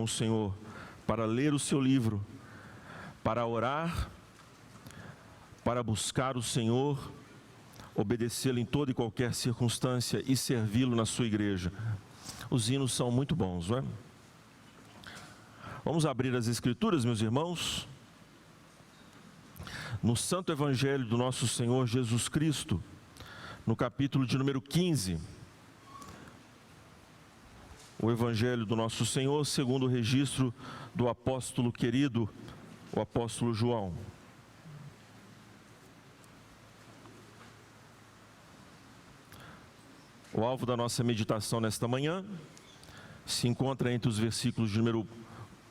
o Senhor, para ler o seu livro, para orar, para buscar o Senhor, obedecê-lo em toda e qualquer circunstância e servi-lo na sua igreja. Os hinos são muito bons, não é? Vamos abrir as Escrituras, meus irmãos, no Santo Evangelho do nosso Senhor Jesus Cristo, no capítulo de número 15. O Evangelho do nosso Senhor, segundo o registro do apóstolo querido, o apóstolo João. O alvo da nossa meditação nesta manhã se encontra entre os versículos de número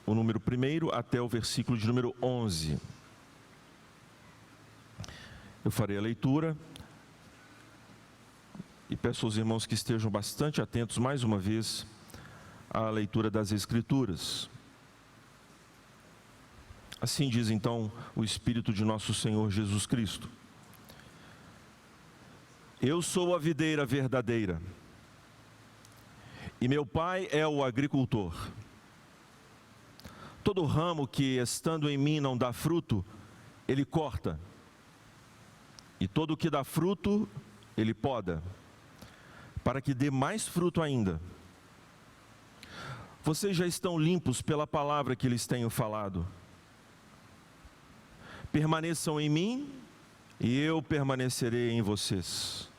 1 até o versículo de número 11. Eu farei a leitura e peço aos irmãos que estejam bastante atentos mais uma vez à leitura das Escrituras. Assim diz então o Espírito de nosso Senhor Jesus Cristo. Eu sou a videira verdadeira, e meu Pai é o agricultor. Todo ramo que, estando em mim, não dá fruto, Ele corta, e todo o que dá fruto, Ele poda, para que dê mais fruto ainda. Vocês já estão limpos pela palavra que lhes tenho falado. Permaneçam em mim, e eu permanecerei em vocês.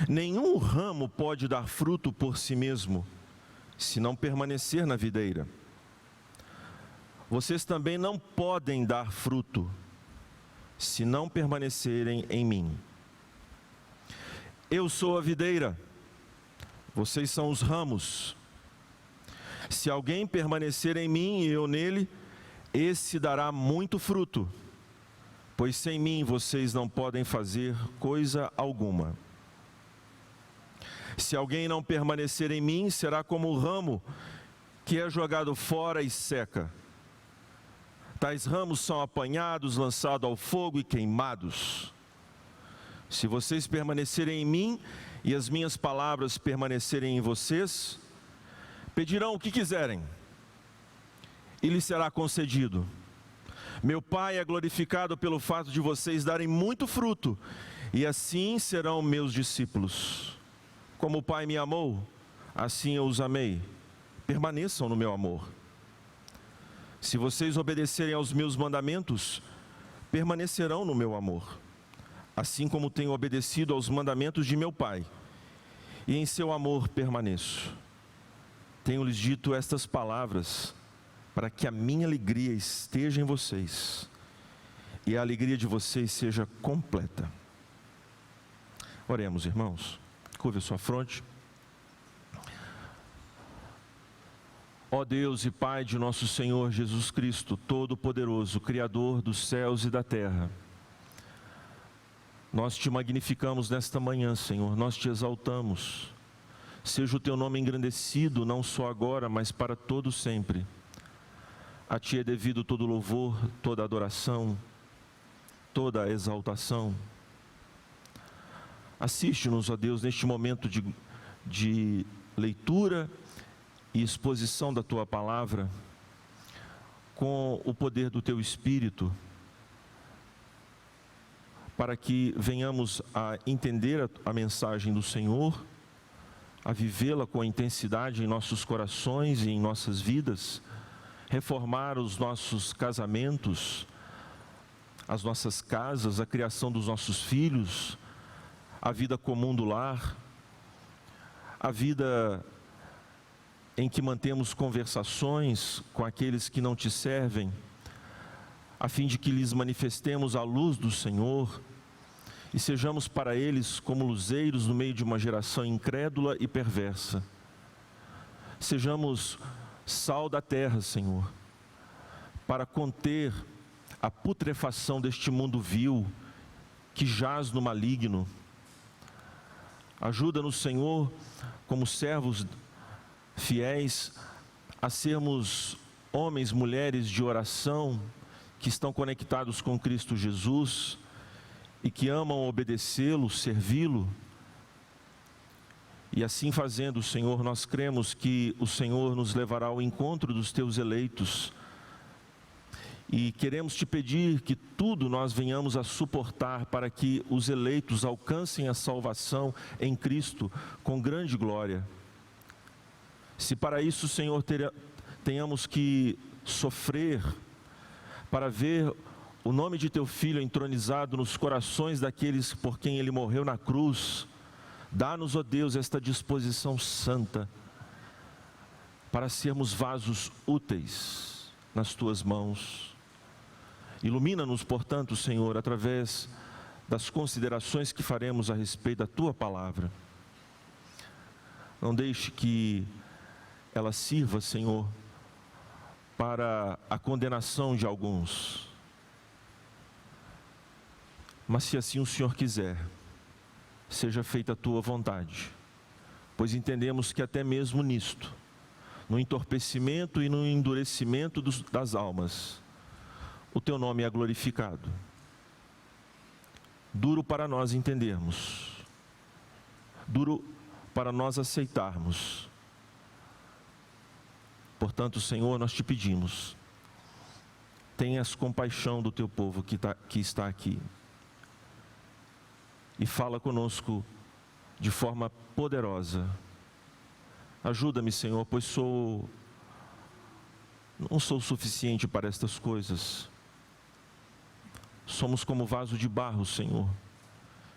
Nenhum ramo pode dar fruto por si mesmo, se não permanecer na videira. Vocês também não podem dar fruto, se não permanecerem em mim. Eu sou a videira, vocês são os ramos. Se alguém permanecer em mim e eu nele, esse dará muito fruto, pois sem mim vocês não podem fazer coisa alguma. Se alguém não permanecer em mim, será como o ramo que é jogado fora e seca. Tais ramos são apanhados, lançados ao fogo e queimados. Se vocês permanecerem em mim e as minhas palavras permanecerem em vocês, pedirão o que quiserem e lhes será concedido. Meu Pai é glorificado pelo fato de vocês darem muito fruto, e assim serão meus discípulos. Como o Pai me amou, assim eu os amei. Permaneçam no meu amor. Se vocês obedecerem aos meus mandamentos, permanecerão no meu amor, assim como tenho obedecido aos mandamentos de meu Pai, e em seu amor permaneço. Tenho-lhes dito estas palavras, para que a minha alegria esteja em vocês, e a alegria de vocês seja completa. Oremos, irmãos. Curve a sua fronte. Ó Deus e Pai de nosso Senhor Jesus Cristo, Todo-Poderoso, Criador dos céus e da terra, nós te magnificamos nesta manhã, Senhor, nós te exaltamos. Seja o teu nome engrandecido, não só agora, mas para todo sempre. A ti é devido todo louvor, toda adoração, toda a exaltação. Assiste-nos, ó Deus, neste momento de leitura e exposição da Tua Palavra, com o poder do Teu Espírito, para que venhamos a entender a mensagem do Senhor, a vivê-la com intensidade em nossos corações e em nossas vidas, reformar os nossos casamentos, as nossas casas, a criação dos nossos filhos, a vida comum do lar, a vida em que mantemos conversações com aqueles que não te servem, a fim de que lhes manifestemos a luz do Senhor e sejamos para eles como luzeiros no meio de uma geração incrédula e perversa. Sejamos sal da terra, Senhor, para conter a putrefação deste mundo vil que jaz no maligno. Ajuda-nos, Senhor, como servos fiéis, a sermos homens, mulheres de oração, que estão conectados com Cristo Jesus e que amam obedecê-lo, servi-lo, E assim fazendo, Senhor, nós cremos que o Senhor nos levará ao encontro dos teus eleitos. E queremos te pedir que tudo nós venhamos a suportar para que os eleitos alcancem a salvação em Cristo com grande glória. Se para isso, Senhor, tenhamos que sofrer para ver o nome de teu Filho entronizado nos corações daqueles por quem ele morreu na cruz, dá-nos, ó Deus, esta disposição santa para sermos vasos úteis nas tuas mãos. Ilumina-nos, portanto, Senhor, através das considerações que faremos a respeito da tua palavra. Não deixe que ela sirva, Senhor, para a condenação de alguns. Mas se assim o Senhor quiser, seja feita a tua vontade, pois entendemos que até mesmo nisto, no entorpecimento e no endurecimento das almas, o teu nome é glorificado. Duro para nós entendermos, duro para nós aceitarmos. Portanto, Senhor, nós te pedimos, tenhas compaixão do teu povo que está aqui. E fala conosco de forma poderosa. Ajuda-me, Senhor, pois não sou suficiente para estas coisas. Somos como vaso de barro, Senhor,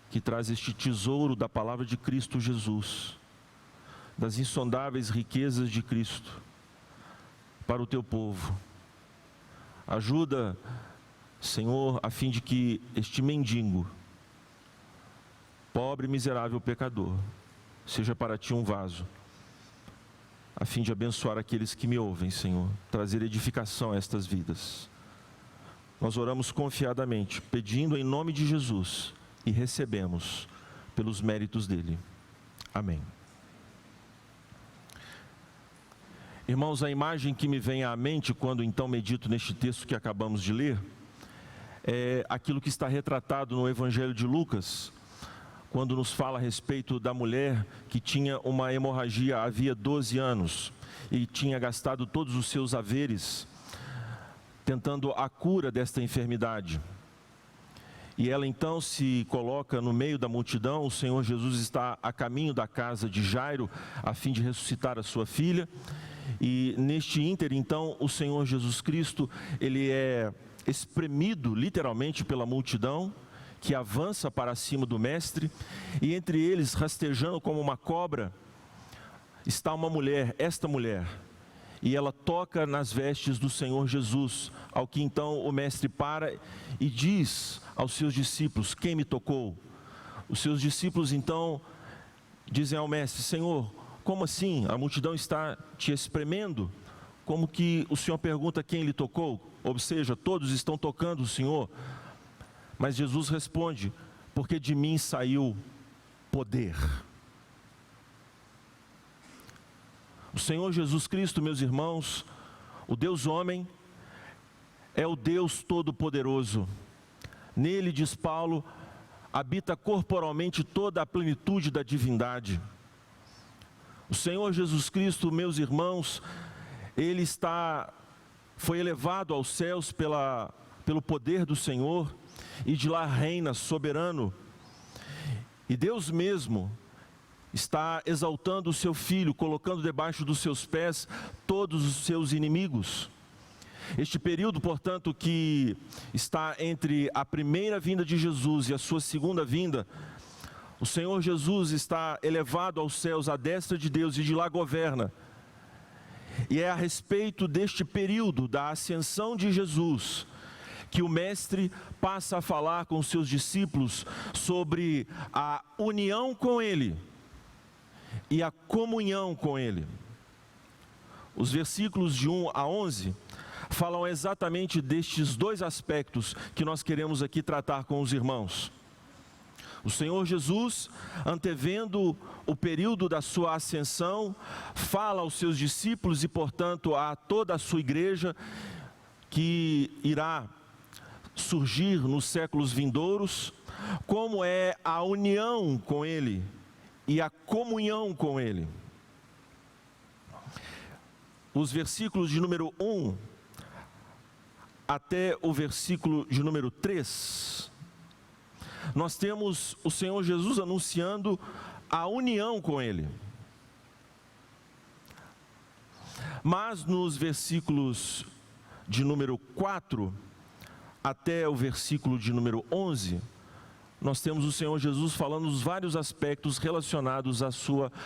que traz este tesouro da palavra de Cristo Jesus, das insondáveis riquezas de Cristo, para o teu povo. Ajuda, Senhor, a fim de que este mendigo, pobre, miserável pecador, seja para ti um vaso, a fim de abençoar aqueles que me ouvem, Senhor, trazer edificação a estas vidas. Nós oramos confiadamente, pedindo em nome de Jesus, e recebemos pelos méritos dele. Amém. Irmãos, a imagem que me vem à mente quando então medito neste texto que acabamos de ler, é aquilo que está retratado no Evangelho de Lucas, quando nos fala a respeito da mulher que tinha uma hemorragia havia 12 anos e tinha gastado todos os seus haveres tentando a cura desta enfermidade. E ela então se coloca no meio da multidão. O Senhor Jesus está a caminho da casa de Jairo, a fim de ressuscitar a sua filha. E neste ínter, então, o Senhor Jesus Cristo, ele é espremido literalmente pela multidão, que avança para cima do mestre, e entre eles, rastejando como uma cobra, está uma mulher, esta mulher, e ela toca nas vestes do Senhor Jesus, ao que então o mestre para e diz aos seus discípulos: quem me tocou? Os seus discípulos então dizem ao mestre: Senhor, como assim? A multidão está te espremendo? Como que o Senhor pergunta quem lhe tocou? Ou seja, todos estão tocando o Senhor. Mas Jesus responde: porque de mim saiu poder. O Senhor Jesus Cristo, meus irmãos, o Deus homem, é o Deus Todo-Poderoso. Nele, diz Paulo, habita corporalmente toda a plenitude da divindade. O Senhor Jesus Cristo, meus irmãos, ele foi elevado aos céus pelo poder do Senhor, e de lá reina soberano. E Deus mesmo está exaltando o seu Filho, colocando debaixo dos seus pés todos os seus inimigos. Este período, portanto, que está entre a primeira vinda de Jesus e a sua segunda vinda, o Senhor Jesus está elevado aos céus à destra de Deus e de lá governa. E é a respeito deste período da ascensão de Jesus que o mestre passa a falar com os seus discípulos sobre a união com ele e a comunhão com ele. Os versículos de 1 a 11 falam exatamente destes dois aspectos que nós queremos aqui tratar com os irmãos. O Senhor Jesus, antevendo o período da sua ascensão, fala aos seus discípulos e, portanto, a toda a sua igreja que irá surgir nos séculos vindouros, como é a união com Ele e a comunhão com Ele. Os versículos de número 1 até o versículo de número 3, nós temos o Senhor Jesus anunciando a união com Ele. Mas nos versículos de número 4 até o versículo de número 11, nós temos o Senhor Jesus falando dos vários aspectos relacionados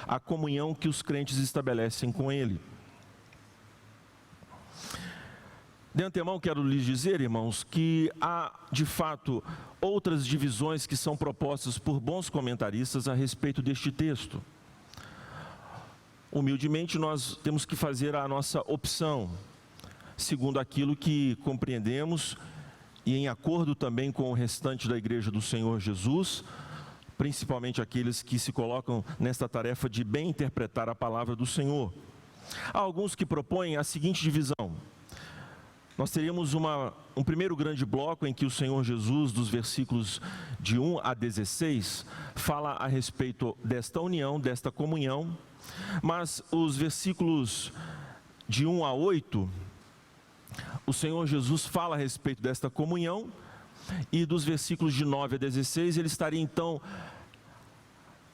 à comunhão que os crentes estabelecem com Ele. De antemão quero lhes dizer, irmãos, que há de fato outras divisões que são propostas por bons comentaristas a respeito deste texto. Humildemente nós temos que fazer a nossa opção, segundo aquilo que compreendemos e em acordo também com o restante da igreja do Senhor Jesus, principalmente aqueles que se colocam nesta tarefa de bem interpretar a palavra do Senhor. Há alguns que propõem a seguinte divisão. Nós teríamos um primeiro grande bloco em que o Senhor Jesus, dos versículos de 1 a 16, fala a respeito desta união, desta comunhão, mas os versículos de 1 a 8, o Senhor Jesus fala a respeito desta comunhão, e dos versículos de 9 a 16, ele estaria então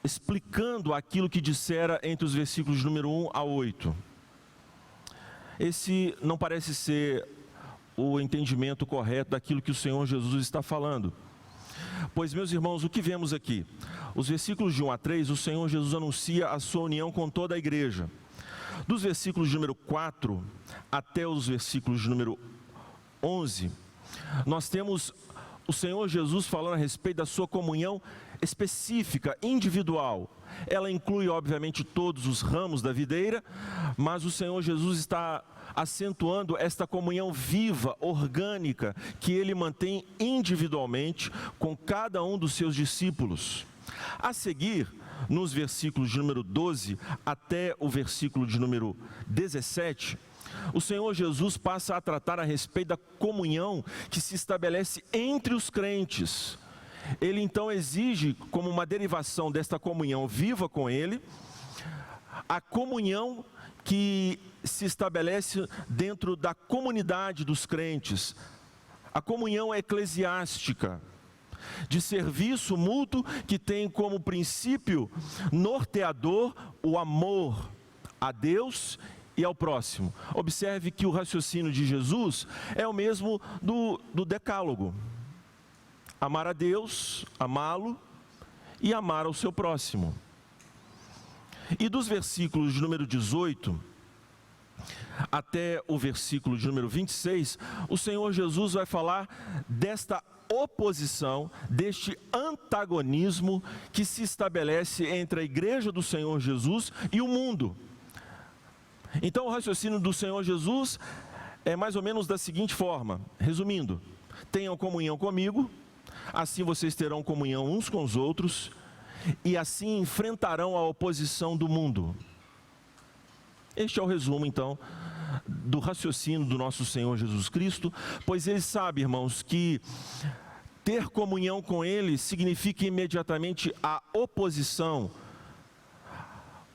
explicando aquilo que dissera entre os versículos de número 1 a 8. Esse não parece ser o entendimento correto daquilo que o Senhor Jesus está falando. Pois, meus irmãos, o que vemos aqui? Os versículos de 1 a 3, o Senhor Jesus anuncia a sua união com toda a igreja. Dos versículos de número 4 até os versículos de número 11, nós temos o Senhor Jesus falando a respeito da sua comunhão específica, individual. Ela inclui, obviamente, todos os ramos da videira, mas o Senhor Jesus está acentuando esta comunhão viva, orgânica, que Ele mantém individualmente com cada um dos seus discípulos. A seguir, nos versículos de número 12 até o versículo de número 17, o Senhor Jesus passa a tratar a respeito da comunhão que se estabelece entre os crentes. Ele então exige, como uma derivação desta comunhão viva com Ele, a comunhão que se estabelece dentro da comunidade dos crentes, a comunhão eclesiástica, de serviço mútuo que tem como princípio norteador o amor a Deus e ao próximo. Observe que o raciocínio de Jesus é o mesmo do decálogo: amar a Deus, amá-lo e amar ao seu próximo. E dos versículos de número 18 até o versículo de número 26, o Senhor Jesus vai falar desta oposição, deste antagonismo que se estabelece entre a igreja do Senhor Jesus e o mundo. Então o raciocínio do Senhor Jesus é mais ou menos da seguinte forma, resumindo: tenham comunhão comigo, assim vocês terão comunhão uns com os outros, e assim enfrentarão a oposição do mundo. Este é o resumo, então, do raciocínio do nosso Senhor Jesus Cristo, pois Ele sabe, irmãos, que ter comunhão com Ele significa imediatamente a oposição,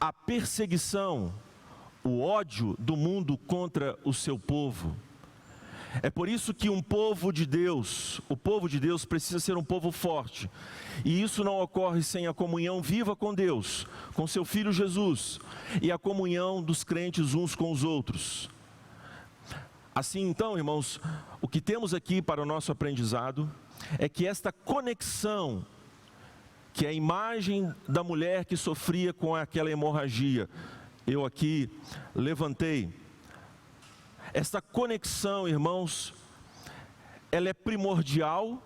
a perseguição, o ódio do mundo contra o seu povo. É por isso que um povo de Deus, o povo de Deus precisa ser um povo forte. E isso não ocorre sem a comunhão viva com Deus, com seu Filho Jesus, e a comunhão dos crentes uns com os outros. Assim então, irmãos, o que temos aqui para o nosso aprendizado é que esta conexão, que é a imagem da mulher que sofria com aquela hemorragia, eu aqui levantei, esta conexão, irmãos, ela é primordial,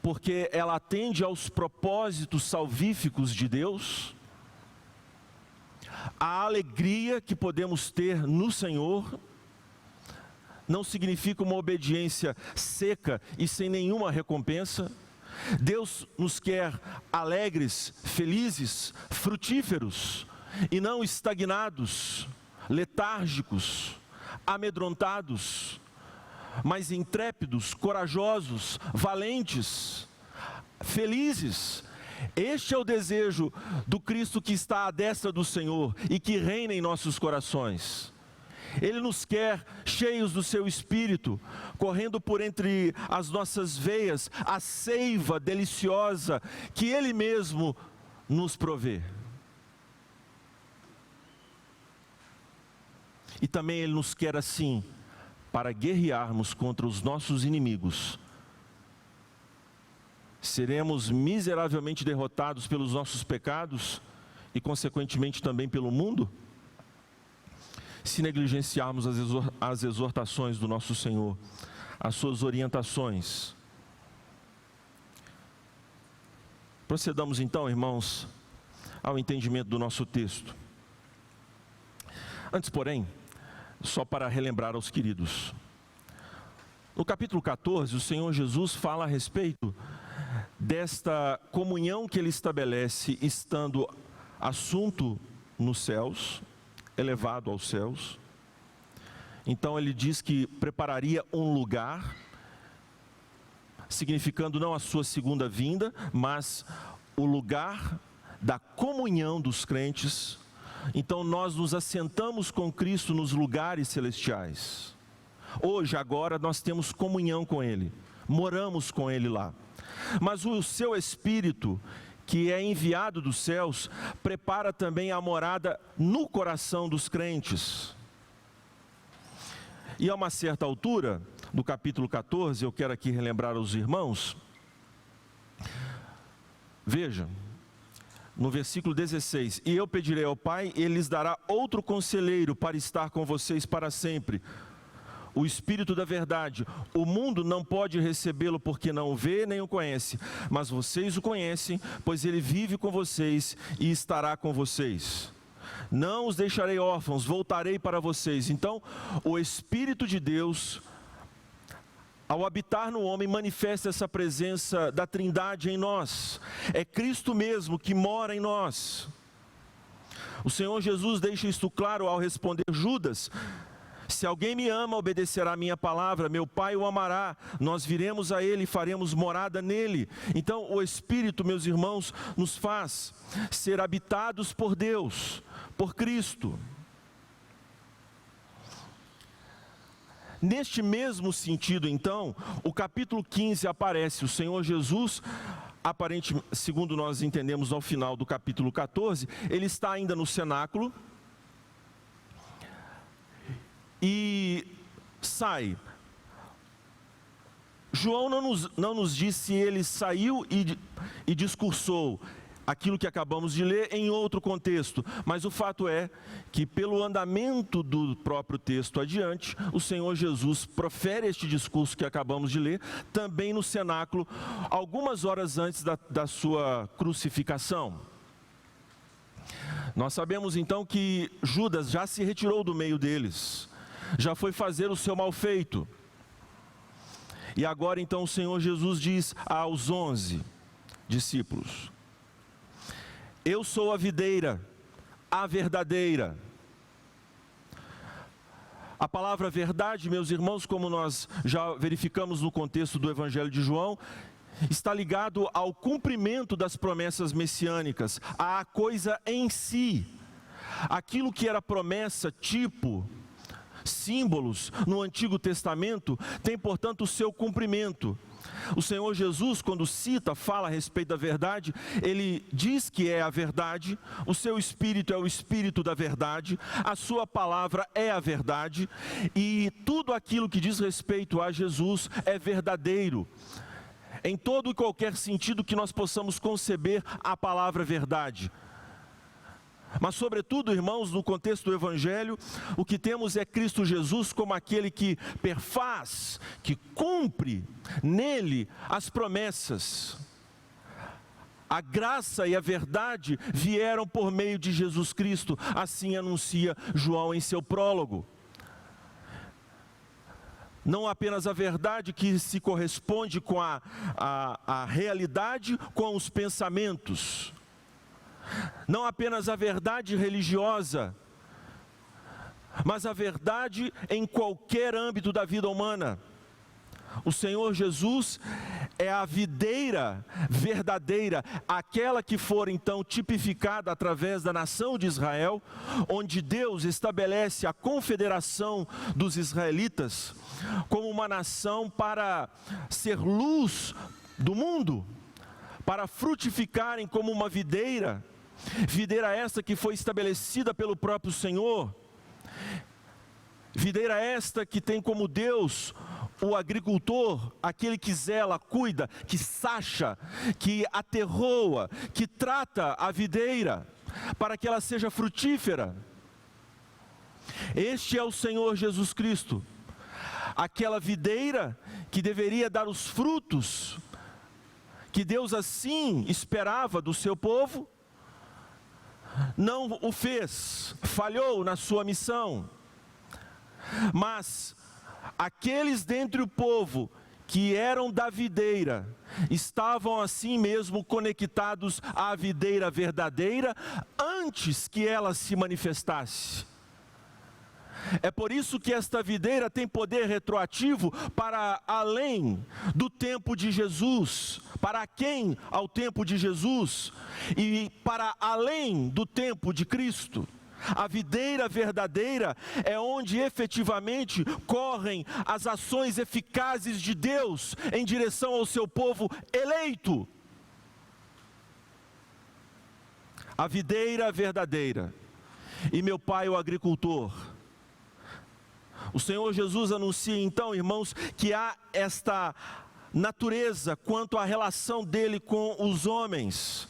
porque ela atende aos propósitos salvíficos de Deus, a alegria que podemos ter no Senhor. Não significa uma obediência seca e sem nenhuma recompensa. Deus nos quer alegres, felizes, frutíferos, e não estagnados, letárgicos, amedrontados, mas intrépidos, corajosos, valentes, felizes. Este é o desejo do Cristo que está à destra do Senhor e que reina em nossos corações. Ele nos quer cheios do seu Espírito, correndo por entre as nossas veias a seiva deliciosa que Ele mesmo nos provê. E também Ele nos quer assim, para guerrearmos contra os nossos inimigos. Seremos miseravelmente derrotados pelos nossos pecados e, consequentemente, também pelo mundo, se negligenciarmos as exortações do nosso Senhor, as suas orientações. Procedamos então, irmãos, ao entendimento do nosso texto. Antes, porém, só para relembrar aos queridos, no capítulo 14, o Senhor Jesus fala a respeito desta comunhão que Ele estabelece estando assunto nos céus, elevado aos céus. Então Ele diz que prepararia um lugar, significando não a sua segunda vinda, mas o lugar da comunhão dos crentes. Então nós nos assentamos com Cristo nos lugares celestiais. Hoje, agora, nós temos comunhão com Ele, moramos com Ele lá. Mas o seu Espírito, que é enviado dos céus, prepara também a morada no coração dos crentes. E a uma certa altura, do capítulo 14, eu quero aqui relembrar aos irmãos, veja, no versículo 16: e eu pedirei ao Pai, Ele lhes dará outro conselheiro para estar com vocês para sempre, o Espírito da verdade. O mundo não pode recebê-lo porque não o vê nem o conhece, mas vocês o conhecem, pois Ele vive com vocês e estará com vocês. Não os deixarei órfãos, voltarei para vocês. Então, o Espírito de Deus, ao habitar no homem, manifesta essa presença da Trindade em nós. É Cristo mesmo que mora em nós. O Senhor Jesus deixa isto claro ao responder Judas: se alguém me ama, obedecerá a minha palavra, meu Pai o amará, nós viremos a Ele e faremos morada nele. Então o Espírito, meus irmãos, nos faz ser habitados por Deus, por Cristo. Neste mesmo sentido, então, o capítulo 15 aparece. O Senhor Jesus, aparentemente, segundo nós entendemos ao final do capítulo 14, Ele está ainda no cenáculo e sai. João não nos diz se ele saiu e discursou aquilo que acabamos de ler em outro contexto, mas o fato é que, pelo andamento do próprio texto adiante, o Senhor Jesus profere este discurso que acabamos de ler, também no cenáculo, algumas horas antes da sua crucificação. Nós sabemos então que Judas já se retirou do meio deles, já foi fazer o seu mal feito. E agora então o Senhor Jesus diz aos 11 discípulos: eu sou a videira, a verdadeira. A palavra verdade, meus irmãos, como nós já verificamos no contexto do Evangelho de João, está ligado ao cumprimento das promessas messiânicas, à coisa em si. Aquilo que era promessa, tipo, símbolos no Antigo Testamento, tem, portanto, o seu cumprimento. O Senhor Jesus, quando fala a respeito da verdade, Ele diz que é a verdade, o seu Espírito é o Espírito da verdade, a sua palavra é a verdade, e tudo aquilo que diz respeito a Jesus é verdadeiro, em todo e qualquer sentido que nós possamos conceber a palavra verdade. Mas sobretudo, irmãos, no contexto do Evangelho, o que temos é Cristo Jesus como aquele que perfaz, que cumpre nele as promessas. A graça e a verdade vieram por meio de Jesus Cristo, assim anuncia João em seu prólogo. Não apenas a verdade que se corresponde com a realidade, com os pensamentos. Não apenas a verdade religiosa, mas a verdade em qualquer âmbito da vida humana. O Senhor Jesus é a videira verdadeira, aquela que for então tipificada através da nação de Israel, onde Deus estabelece a confederação dos israelitas como uma nação para ser luz do mundo, para frutificarem como uma videira, videira esta que foi estabelecida pelo próprio Senhor, videira esta que tem como Deus o agricultor, aquele que zela, cuida, que sacha, que aterroa, que trata a videira, para que ela seja frutífera. Este é o Senhor Jesus Cristo, aquela videira que deveria dar os frutos, que Deus assim esperava do seu povo, não o fez, falhou na sua missão, mas aqueles dentre o povo que eram da videira, estavam assim mesmo conectados à videira verdadeira, antes que ela se manifestasse. É por isso que esta videira tem poder retroativo para além do tempo de Jesus, para quem ao tempo de Jesus, e para além do tempo de Cristo. A videira verdadeira é onde efetivamente correm as ações eficazes de Deus em direção ao seu povo eleito. A videira verdadeira, e meu pai o agricultor. O Senhor Jesus anuncia então, irmãos, que há esta natureza quanto à relação dele com os homens.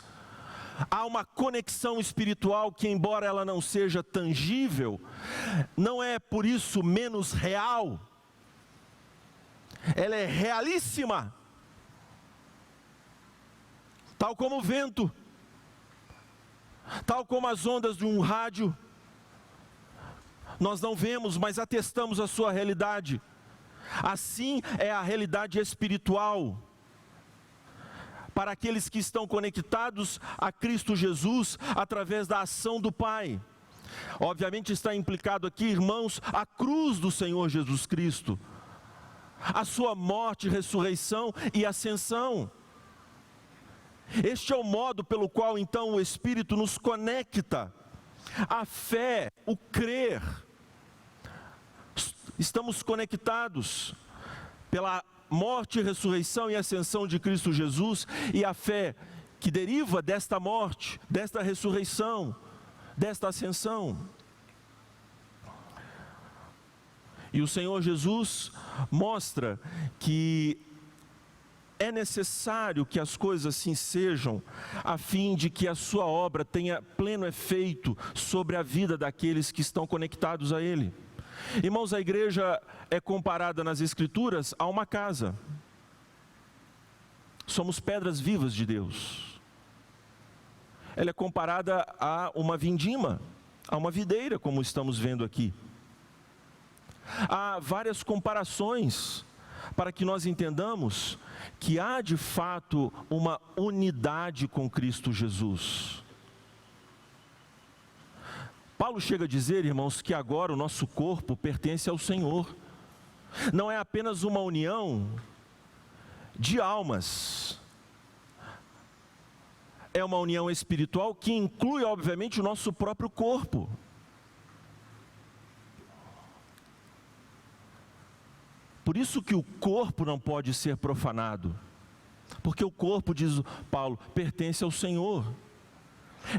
Há uma conexão espiritual que, embora ela não seja tangível, não é por isso menos real. Ela é realíssima. Tal como o vento, tal como as ondas de um rádio. Nós não vemos, mas atestamos a sua realidade. Assim é a realidade espiritual. Para aqueles que estão conectados a Cristo Jesus, através da ação do Pai. Obviamente está implicado aqui, irmãos, a cruz do Senhor Jesus Cristo, a sua morte, ressurreição e ascensão. Este é o modo pelo qual então o Espírito nos conecta. A fé, o crer, estamos conectados pela morte, ressurreição e ascensão de Cristo Jesus, e a fé que deriva desta morte, desta ressurreição, desta ascensão. E o Senhor Jesus mostra que é necessário que as coisas assim sejam, a fim de que a sua obra tenha pleno efeito sobre a vida daqueles que estão conectados a Ele. Irmãos, a igreja é comparada nas Escrituras a uma casa. Somos pedras vivas de Deus. Ela é comparada a uma vindima, a uma videira, como estamos vendo aqui. Há várias comparações para que nós entendamos que há de fato uma unidade com Cristo Jesus. Paulo chega a dizer, irmãos, que agora o nosso corpo pertence ao Senhor. Não é apenas uma união de almas. É uma união espiritual que inclui, obviamente, o nosso próprio corpo. Por isso que o corpo não pode ser profanado. Porque o corpo, diz Paulo, pertence ao Senhor.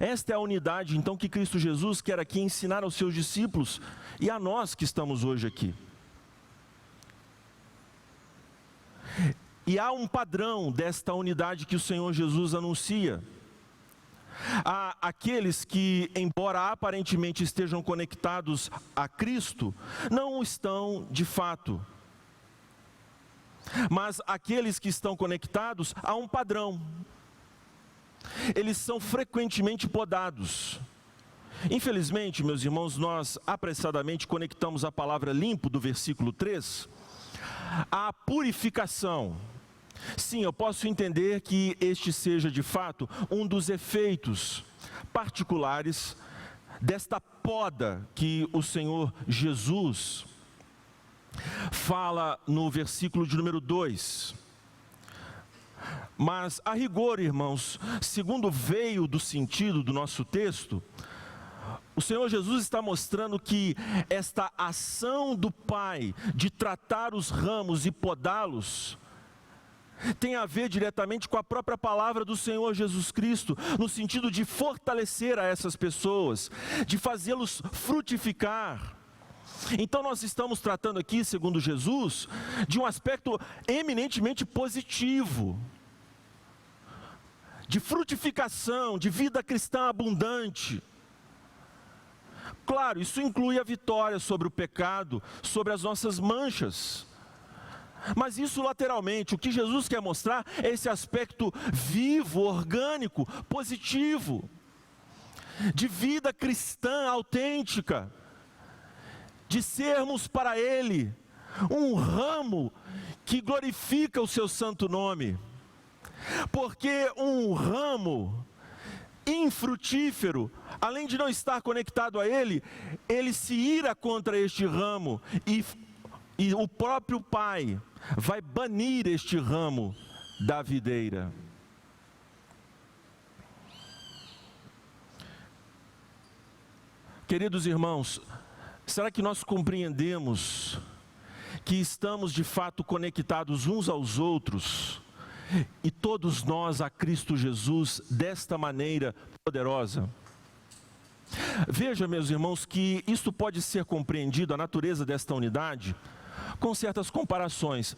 Esta é a unidade, então, que Cristo Jesus quer aqui ensinar aos seus discípulos e a nós que estamos hoje aqui. E há um padrão desta unidade que o Senhor Jesus anuncia. Há aqueles que, embora aparentemente estejam conectados a Cristo, não o estão de fato. Mas aqueles que estão conectados, há um padrão. Eles são frequentemente podados. Infelizmente, meus irmãos, nós apressadamente conectamos a palavra limpo do versículo 3 à purificação. Sim, eu posso entender que este seja de fato um dos efeitos particulares desta poda que o Senhor Jesus fala no versículo de número 2. Mas, a rigor, irmãos, segundo veio do sentido do nosso texto, o Senhor Jesus está mostrando que esta ação do Pai de tratar os ramos e podá-los tem a ver diretamente com a própria palavra do Senhor Jesus Cristo, no sentido de fortalecer a essas pessoas, de fazê-los frutificar. Então nós estamos tratando aqui, segundo Jesus, de um aspecto eminentemente positivo, de frutificação, de vida cristã abundante. Claro, isso inclui a vitória sobre o pecado, sobre as nossas manchas. Mas isso lateralmente, o que Jesus quer mostrar é esse aspecto vivo, orgânico, positivo, de vida cristã autêntica, de sermos para Ele um ramo que glorifica o seu santo nome. Porque um ramo infrutífero, além de não estar conectado a Ele, ele se ira contra este ramo e o próprio Pai vai banir este ramo da videira. Queridos irmãos, será que nós compreendemos que estamos de fato conectados uns aos outros e todos nós a Cristo Jesus desta maneira poderosa? Veja, meus irmãos, que isto pode ser compreendido, a natureza desta unidade, com certas comparações.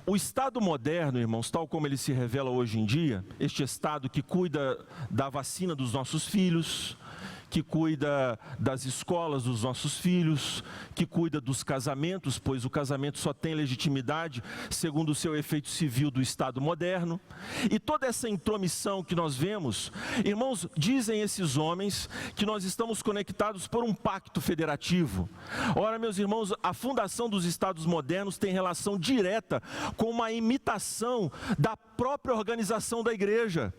O Estado moderno, irmãos, tal como ele se revela hoje em dia, este Estado que cuida da vacina dos nossos filhos, que cuida das escolas dos nossos filhos, que cuida dos casamentos, pois o casamento só tem legitimidade segundo o seu efeito civil do Estado moderno. E toda essa intromissão que nós vemos, irmãos, dizem esses homens que nós estamos conectados por um pacto federativo. Ora, meus irmãos, a fundação dos Estados modernos tem relação direta com uma imitação da própria organização da igreja.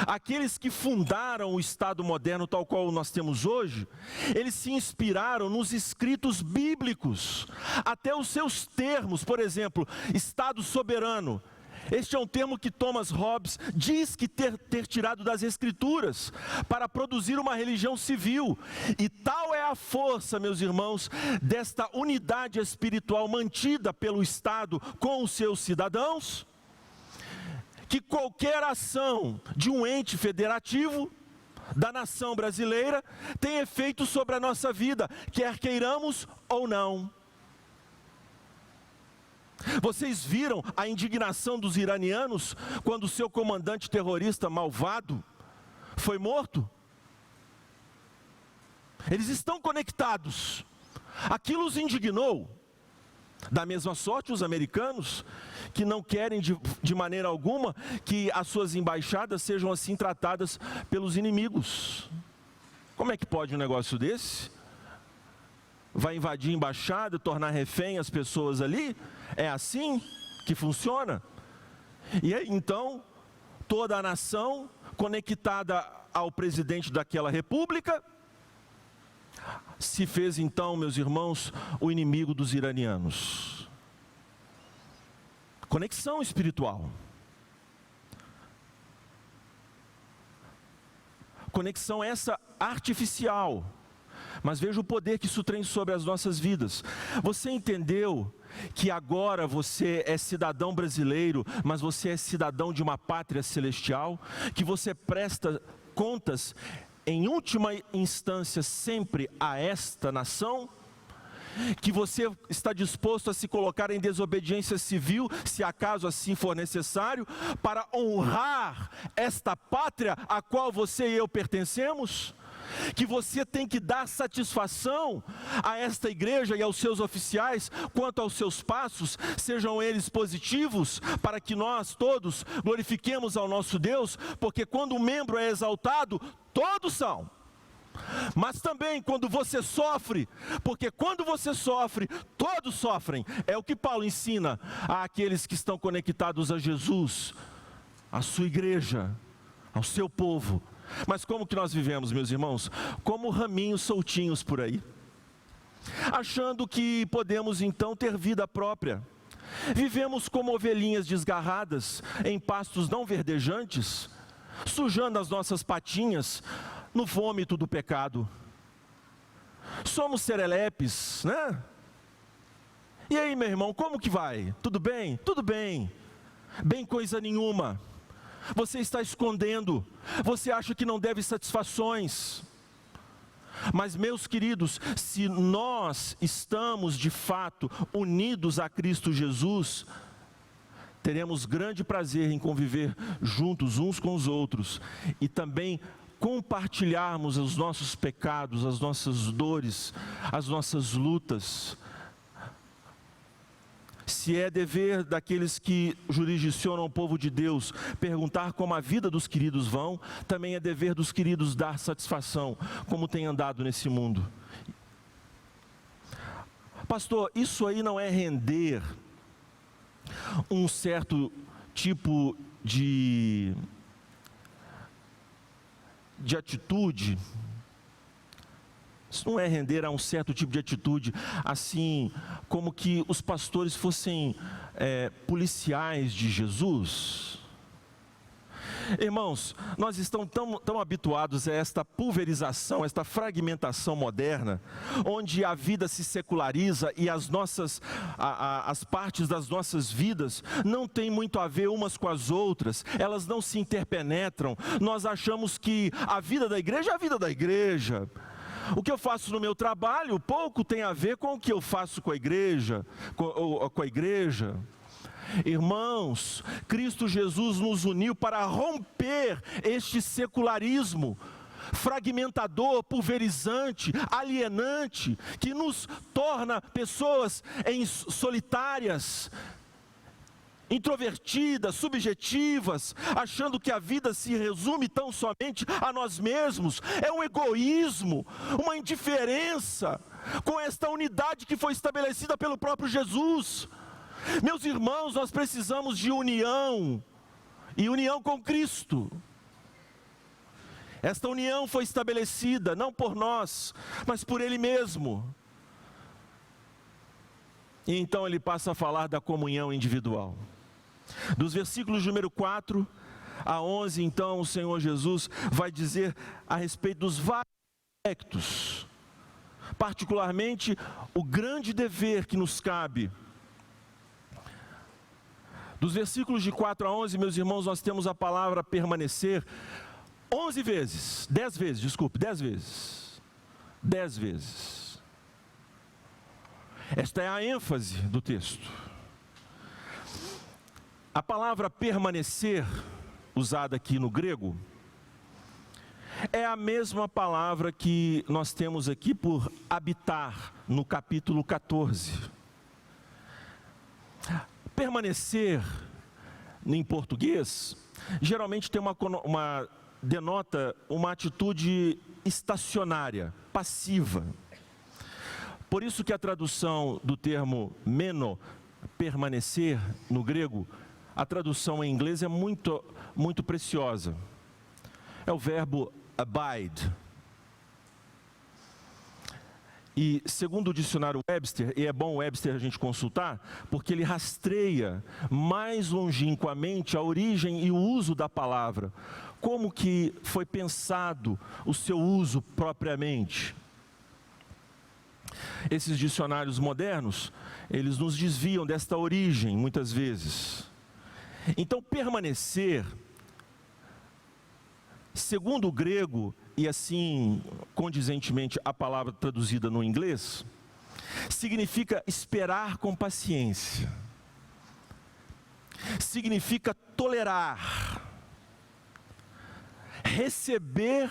Aqueles que fundaram o Estado moderno tal qual nós temos hoje, eles se inspiraram nos escritos bíblicos, até os seus termos. Por exemplo, Estado soberano. Este é um termo que Thomas Hobbes diz que ter tirado das Escrituras para produzir uma religião civil. E tal é a força, meus irmãos, desta unidade espiritual mantida pelo Estado com os seus cidadãos, que qualquer ação de um ente federativo da nação brasileira tem efeito sobre a nossa vida, quer queiramos ou não. Vocês viram a indignação dos iranianos quando o seu comandante terrorista malvado foi morto? Eles estão conectados. Aquilo os indignou. Da mesma sorte, os americanos, que não querem de maneira alguma que as suas embaixadas sejam assim tratadas pelos inimigos. Como é que pode um negócio desse? Vai invadir a embaixada, tornar refém as pessoas ali? É assim que funciona? E aí, então, toda a nação conectada ao presidente daquela república se fez então, meus irmãos, o inimigo dos iranianos. Conexão espiritual. Conexão essa artificial. Mas veja o poder que isso tem sobre as nossas vidas. Você entendeu que agora você é cidadão brasileiro, mas você é cidadão de uma pátria celestial? Que você presta contas em última instância sempre a esta nação? Que você está disposto a se colocar em desobediência civil, se acaso assim for necessário, para honrar esta pátria a qual você e eu pertencemos? Que você tem que dar satisfação a esta igreja e aos seus oficiais quanto aos seus passos, sejam eles positivos, para que nós todos glorifiquemos ao nosso Deus, porque quando um membro é exaltado, todos são. Mas também quando você sofre, porque quando você sofre, todos sofrem. É o que Paulo ensina àqueles que estão conectados a Jesus, à sua igreja, ao seu povo. Mas como que nós vivemos, meus irmãos? Como raminhos soltinhos por aí. achando que podemos então ter vida própria. Vivemos como ovelhinhas desgarradas em pastos não verdejantes, sujando as nossas patinhas no vômito do pecado. Somos serelepes, né? E aí, meu irmão, como que vai? Tudo bem? Tudo bem. Bem coisa nenhuma. Você está escondendo. Você acha que não deve satisfações. Mas, meus queridos, se nós estamos de fato unidos a Cristo Jesus, teremos grande prazer em conviver juntos uns com os outros e também compartilharmos os nossos pecados, as nossas dores, as nossas lutas. Se é dever daqueles que jurisdicionam o povo de Deus perguntar como a vida dos queridos vão, também é dever dos queridos dar satisfação, como tem andado nesse mundo. Pastor, isso aí não é render um certo tipo de atitude? Isso não é render a um certo tipo de atitude, assim, como que os pastores fossem policiais de Jesus? Irmãos, nós estamos tão habituados a esta pulverização, esta fragmentação moderna, onde a vida se seculariza e as partes das nossas vidas não têm muito a ver umas com as outras, elas não se interpenetram. Nós achamos que a vida da igreja é a vida da igreja. O que eu faço no meu trabalho pouco tem a ver com o que eu faço com a igreja, com a igreja. Irmãos, Cristo Jesus nos uniu para romper este secularismo fragmentador, pulverizante, alienante, que nos torna pessoas solitárias, introvertidas, subjetivas, achando que a vida se resume tão somente a nós mesmos. É um egoísmo, uma indiferença com esta unidade que foi estabelecida pelo próprio Jesus. Meus irmãos, nós precisamos de união, e união com Cristo. Esta união foi estabelecida não por nós, mas por Ele mesmo. E então Ele passa a falar da comunhão individual. Dos versículos de número 4 a 11, então, o Senhor Jesus vai dizer a respeito dos vários aspectos, particularmente o grande dever que nos cabe. Dos versículos de 4 a 11, meus irmãos, nós temos a palavra permanecer 10 vezes. 10 vezes. Esta é a ênfase do texto. A palavra permanecer, usada aqui no grego, é a mesma palavra que nós temos aqui por habitar, no capítulo 14. Permanecer, em português, geralmente tem denota uma atitude estacionária, passiva. Por isso que a tradução do termo meno, permanecer, no grego, a tradução em inglês é muito, muito preciosa. É o verbo abide. E segundo o dicionário Webster, e é bom o Webster a gente consultar, porque ele rastreia mais longínquamente a origem e o uso da palavra, como que foi pensado o seu uso propriamente. Esses dicionários modernos, eles nos desviam desta origem muitas vezes. Então, permanecer, segundo o grego, e assim condizentemente a palavra traduzida no inglês, significa esperar com paciência, significa tolerar, receber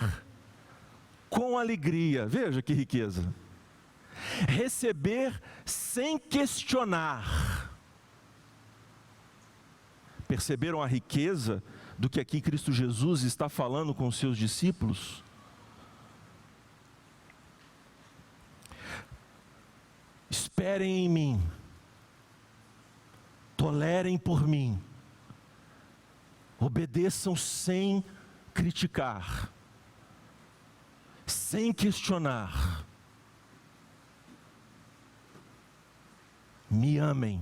com alegria. Veja que riqueza! Receber sem questionar. Perceberam a riqueza do que aqui Cristo Jesus está falando com os seus discípulos? Esperem em mim, tolerem por mim, obedeçam sem criticar, sem questionar. me amem.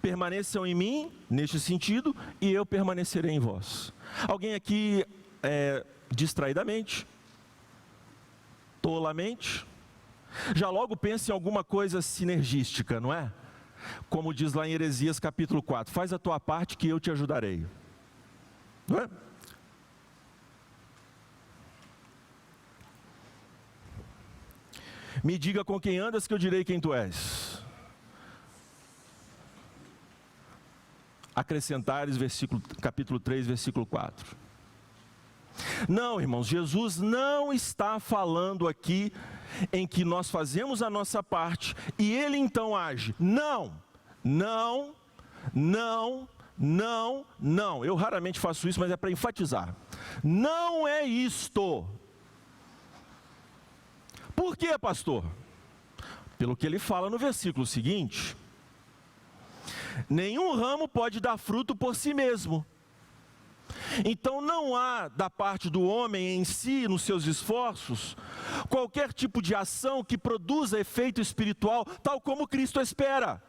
Permaneçam em mim, neste sentido, e eu permanecerei em vós. Alguém aqui, distraidamente, tolamente, já logo pensa em alguma coisa sinergística, não é? Como diz lá em Heresias capítulo 4, faz a tua parte que eu te ajudarei. Não é? Me diga com quem andas que eu direi quem tu és. Acrescentares, capítulo 3, versículo 4. Não, irmãos, Jesus não está falando aqui em que nós fazemos a nossa parte e Ele então age. Não, não, não, não, não. Eu raramente faço isso, mas é para enfatizar. Não é isto. Por quê, pastor? Pelo que ele fala no versículo seguinte. Nenhum ramo pode dar fruto por si mesmo. Então não há da parte do homem em si, nos seus esforços, qualquer tipo de ação que produza efeito espiritual, tal como Cristo espera.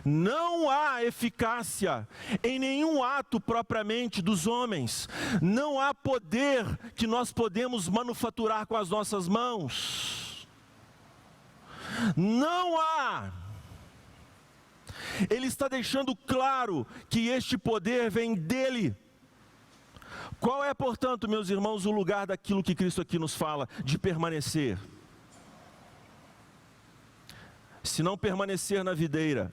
Não há eficácia em nenhum ato propriamente dos homens. Não há poder que nós podemos manufaturar com as nossas mãos. Não há. Ele está deixando claro que este poder vem dele. Qual é, portanto, meus irmãos, o lugar daquilo que Cristo aqui nos fala, de permanecer? Se não permanecer na videira,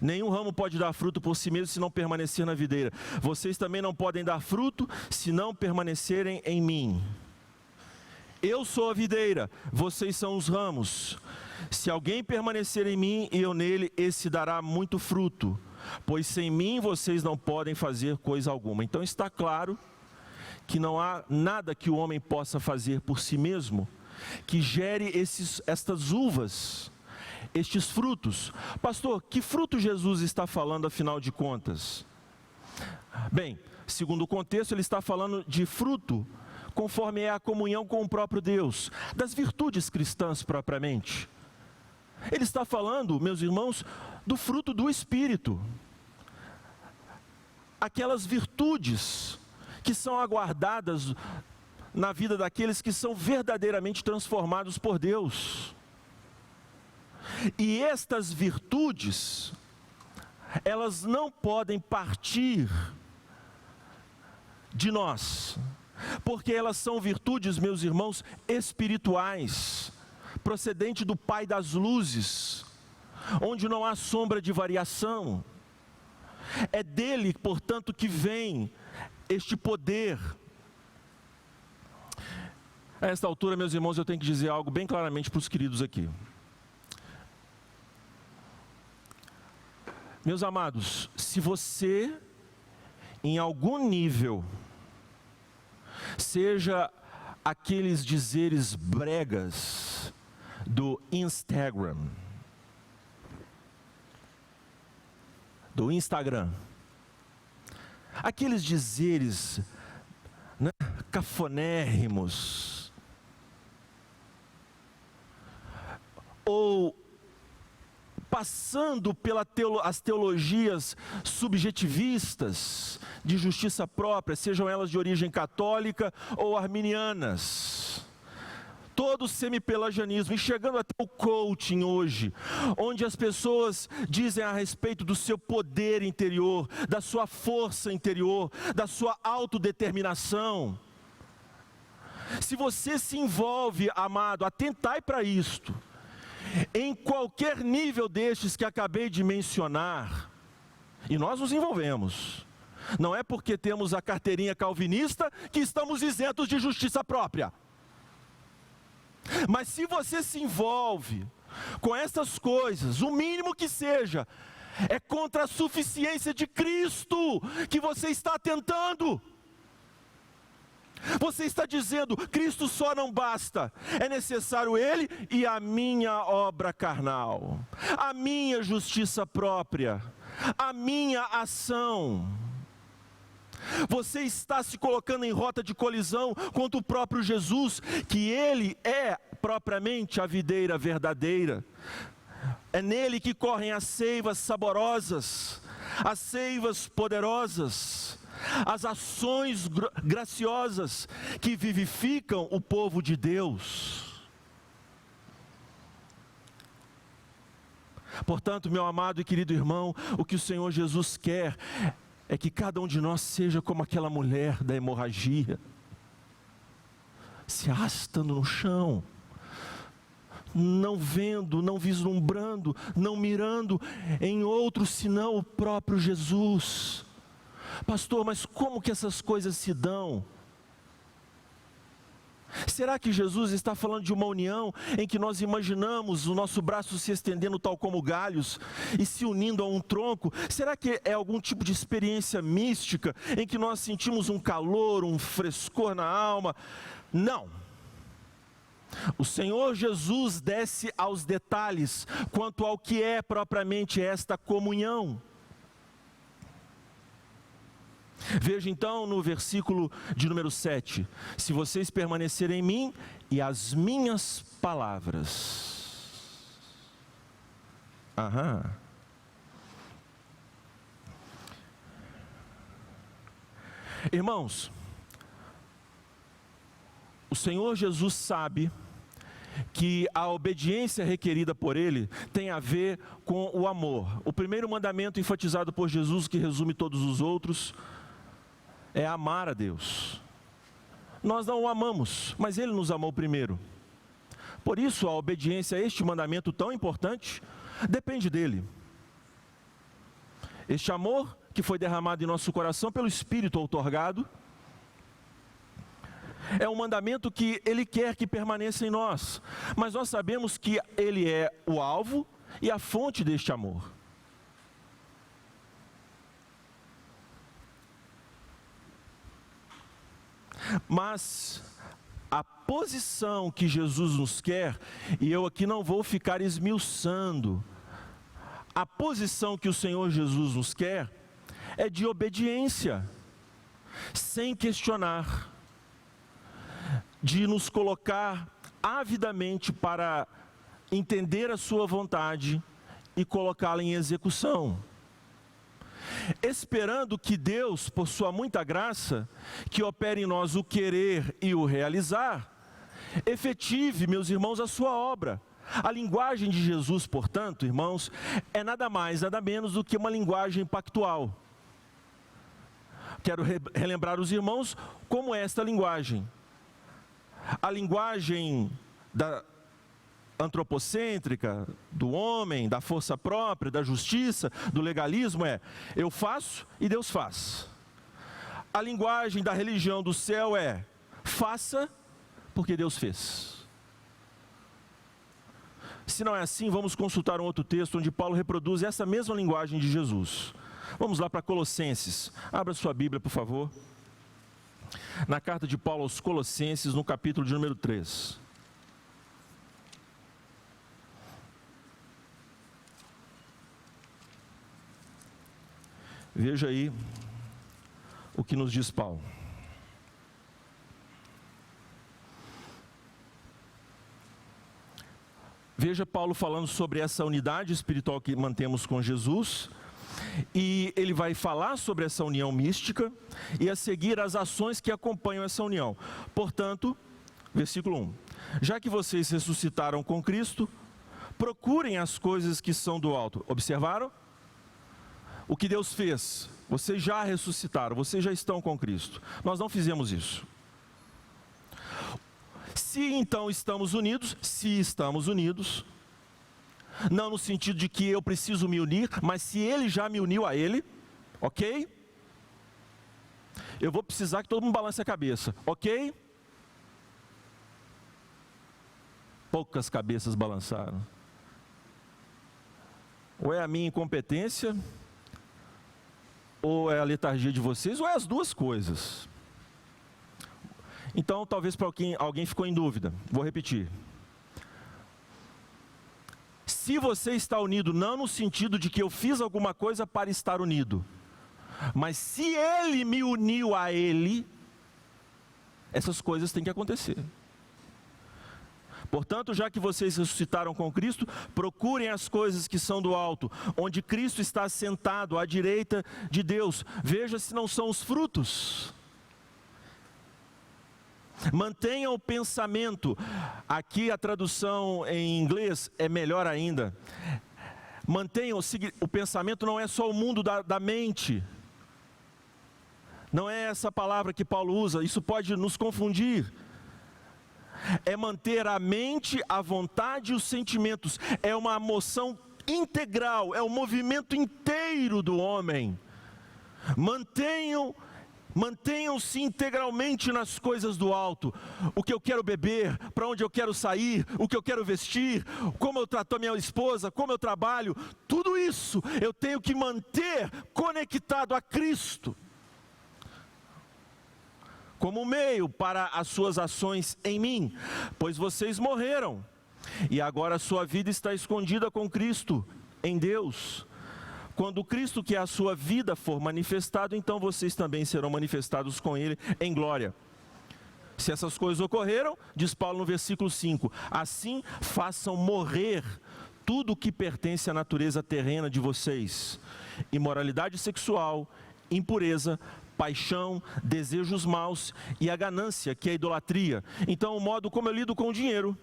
nenhum ramo pode dar fruto por si mesmo se não permanecer na videira. Vocês também não podem dar fruto se não permanecerem em mim. Eu sou a videira, vocês são os ramos. Se alguém permanecer em mim e eu nele, esse dará muito fruto, pois sem mim vocês não podem fazer coisa alguma. Então está claro que não há nada que o homem possa fazer por si mesmo que gere estas uvas, estes frutos. Pastor, que fruto Jesus está falando afinal de contas? Bem, segundo o contexto, ele está falando de fruto conforme é a comunhão com o próprio Deus, das virtudes cristãs propriamente. Ele está falando, meus irmãos, do fruto do Espírito. Aquelas virtudes que são aguardadas na vida daqueles que são verdadeiramente transformados por Deus. E estas virtudes, elas não podem partir de nós, porque elas são virtudes, meus irmãos, espirituais, procedente do Pai das luzes, onde não há sombra de variação. É dele, portanto, que vem este poder. A esta altura, meus irmãos, eu tenho que dizer algo bem claramente para os queridos aqui. Meus amados, se você, em algum nível, seja aqueles dizeres bregas do Instagram, aqueles dizeres, né, cafonérrimos, ou passando as teologias subjetivistas de justiça própria, sejam elas de origem católica ou arminianas, todo o semipelagianismo, e chegando até o coaching hoje, onde as pessoas dizem a respeito do seu poder interior, da sua força interior, da sua autodeterminação. Se você se envolve, amado, atentai para isto, em qualquer nível destes que acabei de mencionar, e nós nos envolvemos, não é porque temos a carteirinha calvinista que estamos isentos de justiça própria. Mas se você se envolve com essas coisas, o mínimo que seja, é contra a suficiência de Cristo que você está atentando. Você está dizendo, Cristo só não basta, é necessário Ele e a minha obra carnal, a minha justiça própria, a minha ação. Você está se colocando em rota de colisão contra o próprio Jesus, que Ele é propriamente a videira verdadeira. É nele que correm as seivas saborosas, as seivas poderosas, as ações graciosas que vivificam o povo de Deus. Portanto, meu amado e querido irmão, o que o Senhor Jesus quer é que cada um de nós seja como aquela mulher da hemorragia, se arrastando no chão, não vendo, não vislumbrando, não mirando em outro senão o próprio Jesus. Pastor, mas como que essas coisas se dão? Será que Jesus está falando de uma união em que nós imaginamos o nosso braço se estendendo tal como galhos e se unindo a um tronco? Será que é algum tipo de experiência mística em que nós sentimos um calor, um frescor na alma? Não. O Senhor Jesus desce aos detalhes quanto ao que é propriamente esta comunhão. Veja então no versículo de número 7, se vocês permanecerem em mim e as minhas palavras. Irmãos, o Senhor Jesus sabe que a obediência requerida por Ele tem a ver com o amor. O primeiro mandamento enfatizado por Jesus, que resume todos os outros, é amar a Deus. Nós não o amamos, mas Ele nos amou primeiro. Por isso, a obediência a este mandamento tão importante depende dEle. Este amor que foi derramado em nosso coração pelo Espírito outorgado, é um mandamento que Ele quer que permaneça em nós, mas nós sabemos que Ele é o alvo e a fonte deste amor. Mas a posição que Jesus nos quer, e eu aqui não vou ficar esmiuçando, a posição que o Senhor Jesus nos quer é de obediência, sem questionar, de nos colocar avidamente para entender a sua vontade e colocá-la em execução, esperando que Deus, por sua muita graça, que opere em nós o querer e o realizar, efetive, meus irmãos, a sua obra. A linguagem de Jesus, portanto, irmãos, é nada mais, nada menos do que uma linguagem pactual. Quero relembrar os irmãos como é esta linguagem. A linguagem da antropocêntrica, do homem, da força própria, da justiça, do legalismo é: eu faço e Deus faz. A linguagem da religião do céu é: faça porque Deus fez. Se não é assim, vamos consultar um outro texto onde Paulo reproduz essa mesma linguagem de Jesus. Vamos lá para Colossenses. Abra sua Bíblia, por favor. Na carta de Paulo aos Colossenses, no capítulo de número 3. Veja aí o que nos diz Paulo. Veja Paulo falando sobre essa unidade espiritual que mantemos com Jesus, e ele vai falar sobre essa união mística e a seguir as ações que acompanham essa união. Portanto, versículo 1: já que vocês ressuscitaram com Cristo, procurem as coisas que são do alto. Observaram? O que Deus fez, vocês já ressuscitaram, vocês já estão com Cristo. Nós não fizemos isso. Se então estamos unidos, não no sentido de que eu preciso me unir, mas se Ele já me uniu a Ele, ok? Eu vou precisar que todo mundo balance a cabeça, ok? Poucas cabeças balançaram. Ou é a minha incompetência, ou é a letargia de vocês, ou é as duas coisas. Então, talvez para alguém ficou em dúvida. Vou repetir. Se você está unido, não no sentido de que eu fiz alguma coisa para estar unido, Mas se Ele me uniu a Ele, essas coisas têm que acontecer. Portanto, já que vocês ressuscitaram com Cristo, procurem as coisas que são do alto, onde Cristo está sentado à direita de Deus. Veja se não são os frutos. Mantenham o pensamento. Aqui a tradução em inglês é melhor ainda. Mantenham o pensamento, não é só o mundo da mente. Não é essa palavra que Paulo usa, isso pode nos confundir. É manter a mente, a vontade e os sentimentos. É uma moção integral, é o movimento inteiro do homem. Mantenham-se integralmente nas coisas do alto. O que eu quero beber, para onde eu quero sair, o que eu quero vestir, como eu trato a minha esposa, como eu trabalho, tudo isso eu tenho que manter conectado a Cristo, como meio para as suas ações em mim, pois vocês morreram, e agora a sua vida está escondida com Cristo em Deus. Quando Cristo, que é a sua vida, for manifestado, então vocês também serão manifestados com Ele em glória. Se essas coisas ocorreram, diz Paulo no versículo 5, assim façam morrer tudo o que pertence à natureza terrena de vocês: imoralidade sexual, impureza, paixão, desejos maus e a ganância, que é a idolatria. Então, o modo como eu lido com o dinheiro,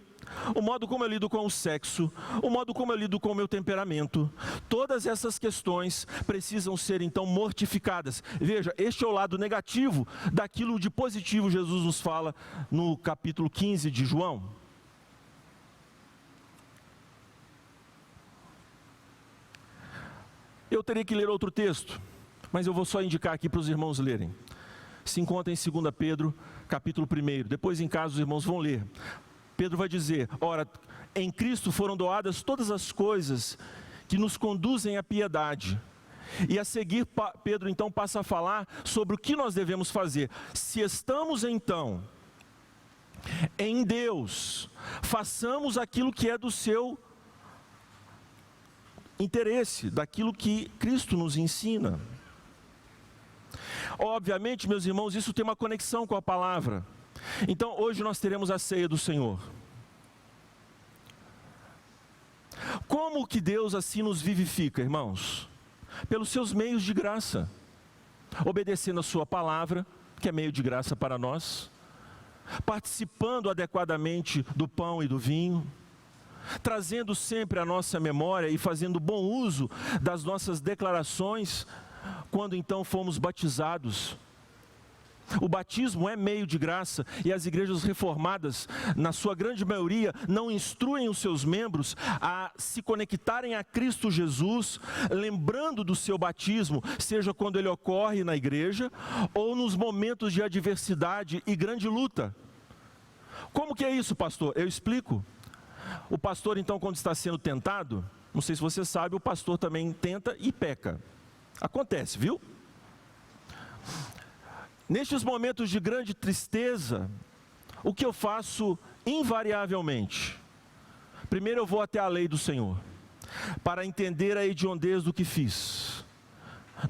o modo como eu lido com o sexo, o modo como eu lido com o meu temperamento, todas essas questões precisam ser então mortificadas. Veja, este é o lado negativo daquilo de positivo Jesus nos fala no capítulo 15 de João. Eu teria que ler outro texto, mas eu vou só indicar aqui para os irmãos lerem. Se encontra em 2 Pedro, capítulo 1. Depois em casa os irmãos vão ler. Pedro vai dizer: ora, em Cristo foram doadas todas as coisas que nos conduzem à piedade. E a seguir, Pedro então passa a falar sobre o que nós devemos fazer. Se estamos então em Deus, façamos aquilo que é do seu interesse, daquilo que Cristo nos ensina. Obviamente, meus irmãos, isso tem uma conexão com a palavra. Então, hoje nós teremos a ceia do Senhor. Como que Deus assim nos vivifica, irmãos? Pelos seus meios de graça. Obedecendo a sua palavra, que é meio de graça para nós. Participando adequadamente do pão e do vinho. Trazendo sempre a nossa memória e fazendo bom uso das nossas declarações, quando então fomos batizados. O batismo é meio de graça, e as igrejas reformadas, na sua grande maioria, não instruem os seus membros a se conectarem a Cristo Jesus, lembrando do seu batismo, seja quando ele ocorre na igreja, ou nos momentos de adversidade e grande luta. Como que é isso, pastor? Eu explico. O pastor, então, quando está sendo tentado, não sei se você sabe, o pastor também tenta e peca. Acontece, viu? Nestes momentos de grande tristeza, o que eu faço invariavelmente? Primeiro eu vou até a lei do Senhor, para entender a hediondez do que fiz.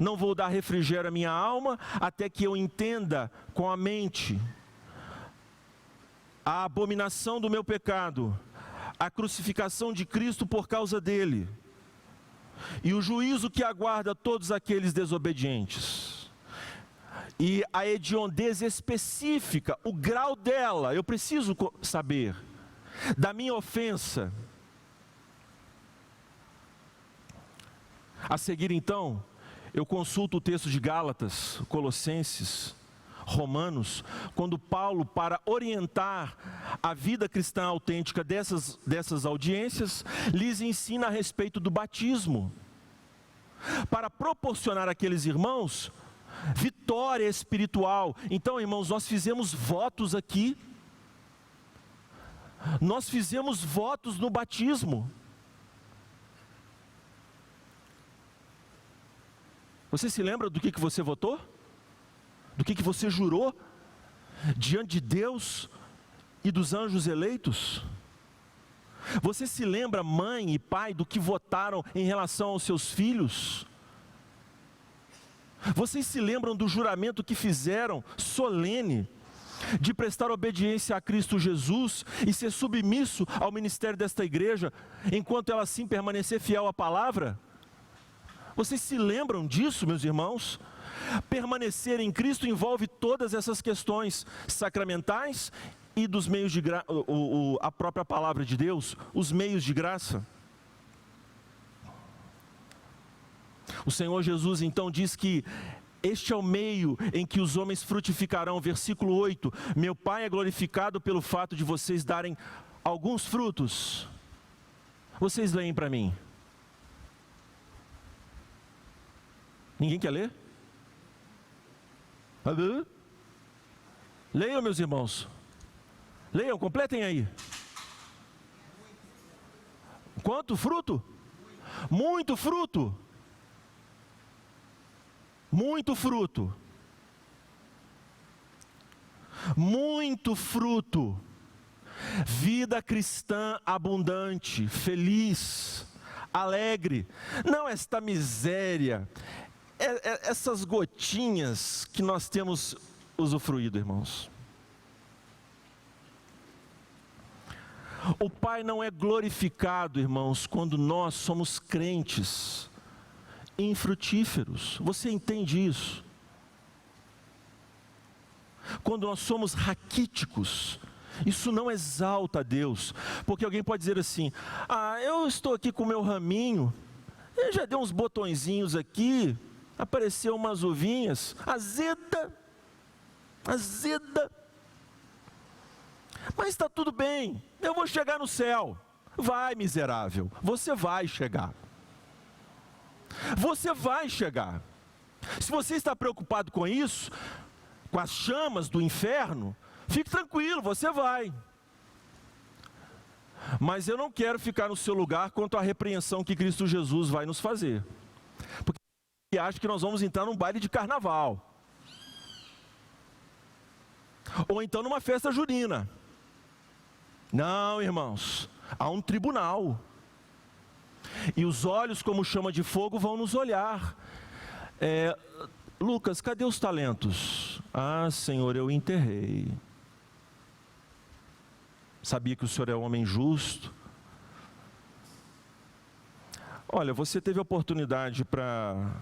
Não vou dar refrigério à minha alma, até que eu entenda com a mente a abominação do meu pecado, a crucificação de Cristo por causa dele, e o juízo que aguarda todos aqueles desobedientes. E a hediondez específica, o grau dela, eu preciso saber, da minha ofensa. A seguir então, eu consulto o texto de Gálatas, Colossenses, Romanos, quando Paulo, para orientar a vida cristã autêntica dessas audiências, lhes ensina a respeito do batismo, para proporcionar àqueles irmãos vitória espiritual. Então, irmãos, nós fizemos votos aqui, nós fizemos votos no batismo. Você se lembra do que você votou? Do que você jurou diante de Deus e dos anjos eleitos? Você se lembra, mãe e pai, do que votaram em relação aos seus filhos? Vocês se lembram do juramento que fizeram, solene, de prestar obediência a Cristo Jesus e ser submisso ao ministério desta igreja, enquanto ela assim permanecer fiel à palavra? Vocês se lembram disso, meus irmãos? Permanecer em Cristo envolve todas essas questões sacramentais e dos meios de graça, a própria palavra de Deus, os meios de graça. O Senhor Jesus então diz que este é o meio em que os homens frutificarão. Versículo 8: meu Pai é glorificado pelo fato de vocês darem alguns frutos. Vocês leem para mim. Ninguém quer ler? Leiam, meus irmãos. Leiam, completem aí. Quanto fruto? Muito fruto. Muito fruto. Muito fruto. Vida cristã abundante, feliz, alegre. Não esta miséria, essas gotinhas que nós temos usufruído, irmãos. O Pai não é glorificado, irmãos, quando nós somos crentes infrutíferos. Você entende isso? Quando nós somos raquíticos, isso não exalta a Deus, porque alguém pode dizer assim: eu estou aqui com o meu raminho, eu já dei uns botõezinhos aqui, apareceu umas uvinhas, azeda, mas está tudo bem, eu vou chegar no céu. Vai, miserável, você vai chegar. Você vai chegar. Se você está preocupado com isso, com as chamas do inferno, fique tranquilo, você vai. Mas eu não quero ficar no seu lugar quanto à repreensão que Cristo Jesus vai nos fazer, porque acho que nós vamos entrar num baile de carnaval, ou então numa festa junina. Não, irmãos, há um tribunal, e os olhos como chama de fogo vão nos olhar. Lucas, cadê os talentos? Senhor, eu enterrei. Sabia que o Senhor é um homem justo. Olha, você teve a oportunidade para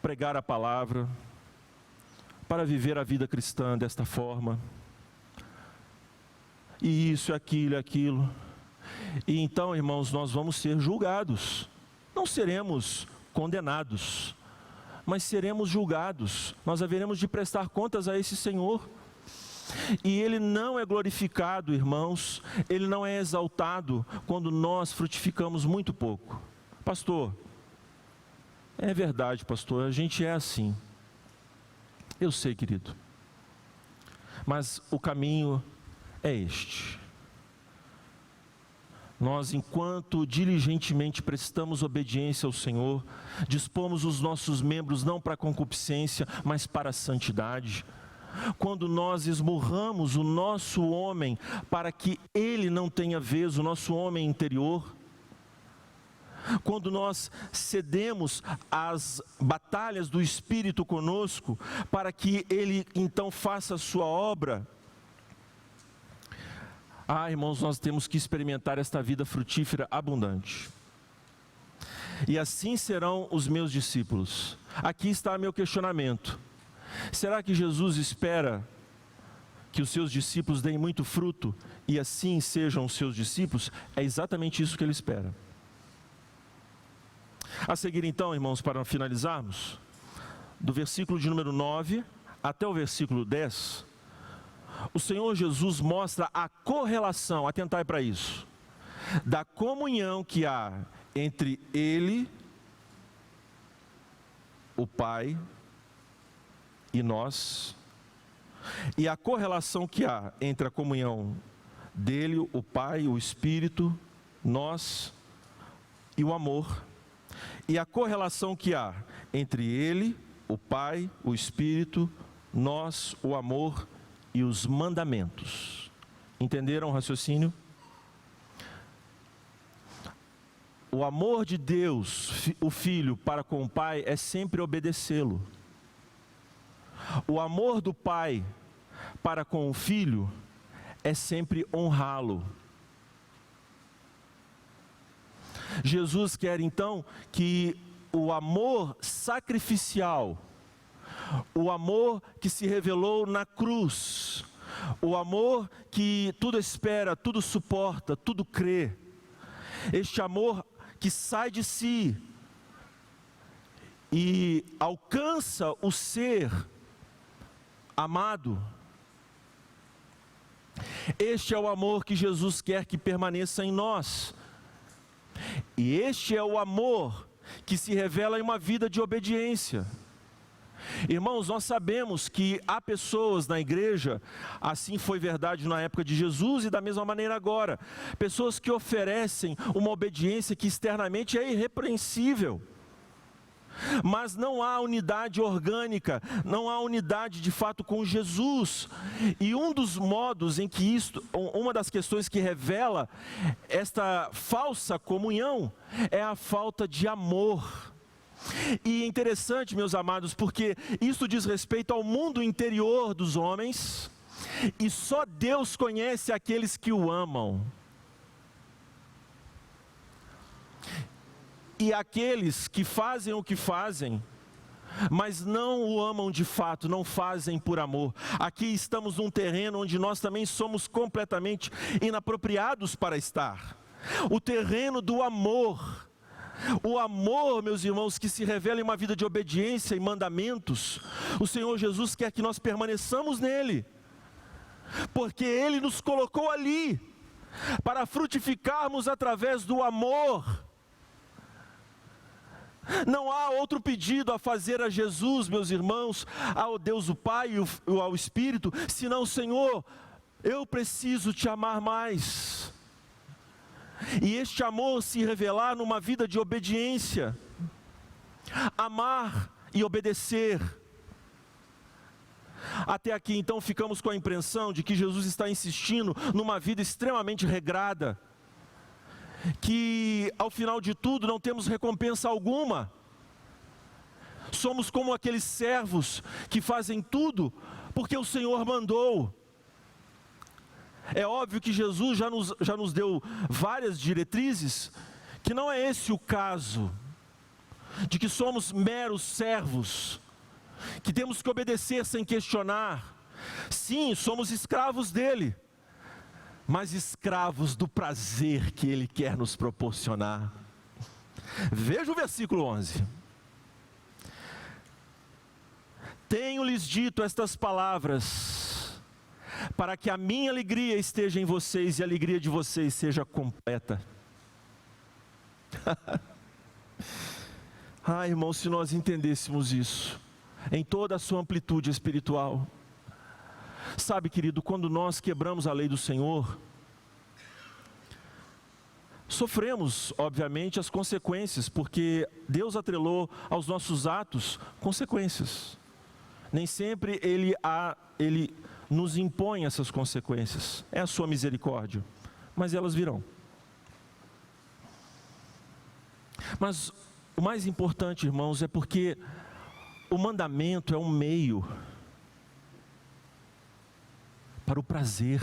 pregar a palavra, para viver a vida cristã desta forma, e isso, aquilo, aquilo. E então, irmãos, nós vamos ser julgados. Não seremos condenados, mas seremos julgados. Nós haveremos de prestar contas a esse Senhor. E Ele não é glorificado, irmãos, Ele não é exaltado quando nós frutificamos muito pouco. Pastor, é verdade, pastor, a gente é assim. Eu sei, querido, mas o caminho é este. Nós, enquanto diligentemente prestamos obediência ao Senhor, dispomos os nossos membros não para a concupiscência, mas para a santidade. Quando nós esmurramos o nosso homem para que ele não tenha vez, o nosso homem interior, quando nós cedemos às batalhas do Espírito conosco, para que ele então faça a sua obra, irmãos, nós temos que experimentar esta vida frutífera abundante. E assim serão os meus discípulos. Aqui está meu questionamento: será que Jesus espera que os seus discípulos deem muito fruto e assim sejam os seus discípulos? É exatamente isso que Ele espera. A seguir então, irmãos, para finalizarmos, do versículo de número 9 até o versículo 10, o Senhor Jesus mostra a correlação, atentai para isso, da comunhão que há entre Ele, o Pai, e nós, e a correlação que há entre a comunhão dele, o Pai, o Espírito, nós e o amor, e a correlação que há entre ele, o Pai, o Espírito, nós, o amor e os mandamentos. Entenderam o raciocínio? O amor de Deus, o Filho, para com o Pai é sempre obedecê-lo. O amor do Pai para com o Filho é sempre honrá-lo. Jesus quer então que o amor sacrificial, o amor que se revelou na cruz, o amor que tudo espera, tudo suporta, tudo crê, este amor que sai de si e alcança o ser amado, este é o amor que Jesus quer que permaneça em nós. E este é o amor que se revela em uma vida de obediência. Irmãos, nós sabemos que há pessoas na igreja, assim foi verdade na época de Jesus e da mesma maneira agora, pessoas que oferecem uma obediência que externamente é irrepreensível, mas não há unidade orgânica, não há unidade de fato com Jesus. E um dos modos em que isto, uma das questões que revela esta falsa comunhão é a falta de amor. E é interessante, meus amados, porque isso diz respeito ao mundo interior dos homens, e só Deus conhece aqueles que o amam. E aqueles que fazem o que fazem, mas não o amam de fato, não fazem por amor. Aqui estamos num terreno onde nós também somos completamente inapropriados para estar. O terreno do amor. O amor, meus irmãos, que se revela em uma vida de obediência e mandamentos. O Senhor Jesus quer que nós permaneçamos nele, porque Ele nos colocou ali, para frutificarmos através do amor. Não há outro pedido a fazer a Jesus, meus irmãos, ao Deus o Pai e ao Espírito, senão: Senhor, eu preciso te amar mais. E este amor se revelar numa vida de obediência, amar e obedecer. Até aqui então ficamos com a impressão de que Jesus está insistindo numa vida extremamente regrada, que ao final de tudo não temos recompensa alguma. Somos como aqueles servos que fazem tudo porque o Senhor mandou. É óbvio que Jesus já nos deu várias diretrizes, que não é esse o caso, de que somos meros servos, que temos que obedecer sem questionar. Sim, somos escravos dele, mas escravos do prazer que Ele quer nos proporcionar. Veja o versículo 11. Tenho-lhes dito estas palavras, para que a minha alegria esteja em vocês e a alegria de vocês seja completa. Irmãos, se nós entendêssemos isso, em toda a sua amplitude espiritual. Sabe, querido, quando nós quebramos a lei do Senhor, sofremos, obviamente, as consequências, porque Deus atrelou aos nossos atos consequências. Nem sempre Ele nos impõe essas consequências, é a sua misericórdia, mas elas virão. Mas o mais importante, irmãos, é porque o mandamento é um meio para o prazer.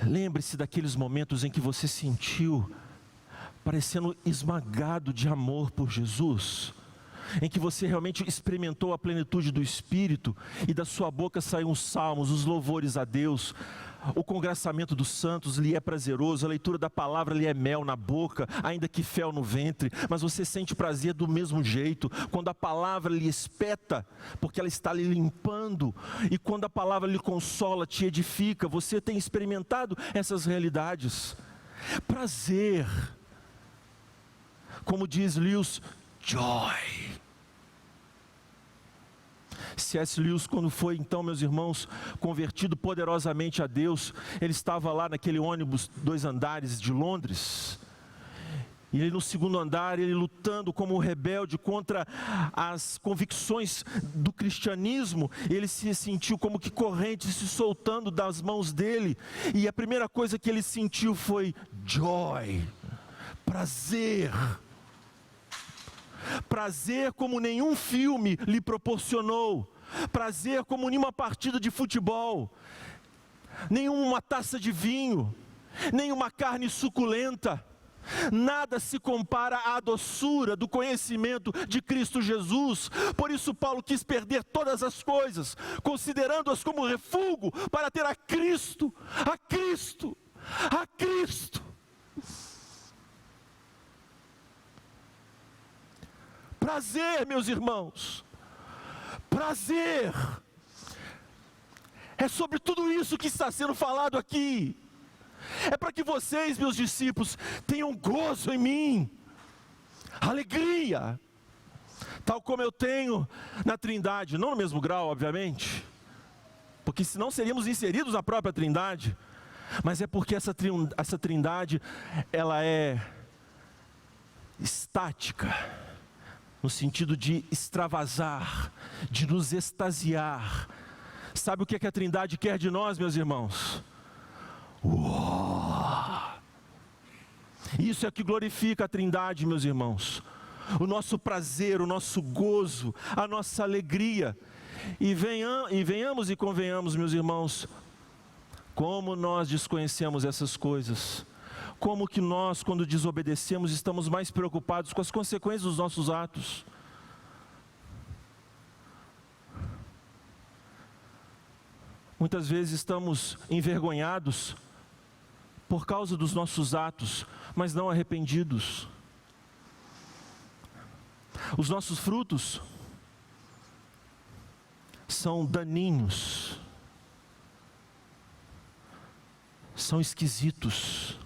Lembre-se daqueles momentos em que você sentiu parecendo esmagado de amor por Jesus, em que você realmente experimentou a plenitude do Espírito, e da sua boca saíram os salmos, os louvores a Deus, o congraçamento dos santos lhe é prazeroso, a leitura da palavra lhe é mel na boca, ainda que fel no ventre, mas você sente prazer do mesmo jeito, quando a palavra lhe espeta, porque ela está lhe limpando, e quando a palavra lhe consola, te edifica. Você tem experimentado essas realidades. Prazer, como diz Lewis, joy. C.S. Lewis, quando foi então, meus irmãos, convertido poderosamente a Deus, ele estava lá naquele ônibus 2 andares de Londres, E ele no segundo andar, ele lutando como um rebelde contra as convicções do cristianismo, ele se sentiu como que correntes se soltando das mãos dele. E a primeira coisa que ele sentiu foi joy, prazer. Prazer como nenhum filme lhe proporcionou. Prazer como nenhuma partida de futebol, nenhuma taça de vinho, nenhuma carne suculenta. Nada se compara à doçura do conhecimento de Cristo Jesus. Por isso Paulo quis perder todas as coisas, considerando-as como refúgio para ter a Cristo, a Cristo, a Cristo. Prazer, meus irmãos, prazer. É sobre tudo isso que está sendo falado aqui. É para que vocês, meus discípulos, tenham gozo em mim, alegria, tal como eu tenho na Trindade, não no mesmo grau, obviamente, porque senão seríamos inseridos na própria Trindade, mas é porque essa Trindade, ela é estática, no sentido de extravasar, de nos extasiar. Sabe o que é que a Trindade quer de nós, meus irmãos? Uou! Isso é que glorifica a Trindade, meus irmãos. O nosso prazer, o nosso gozo, a nossa alegria. E venhamos e convenhamos, meus irmãos, como nós desconhecemos essas coisas. Como que nós, quando desobedecemos, estamos mais preocupados com as consequências dos nossos atos. Muitas vezes estamos envergonhados por causa dos nossos atos, mas não arrependidos. Os nossos frutos são daninhos, são esquisitos.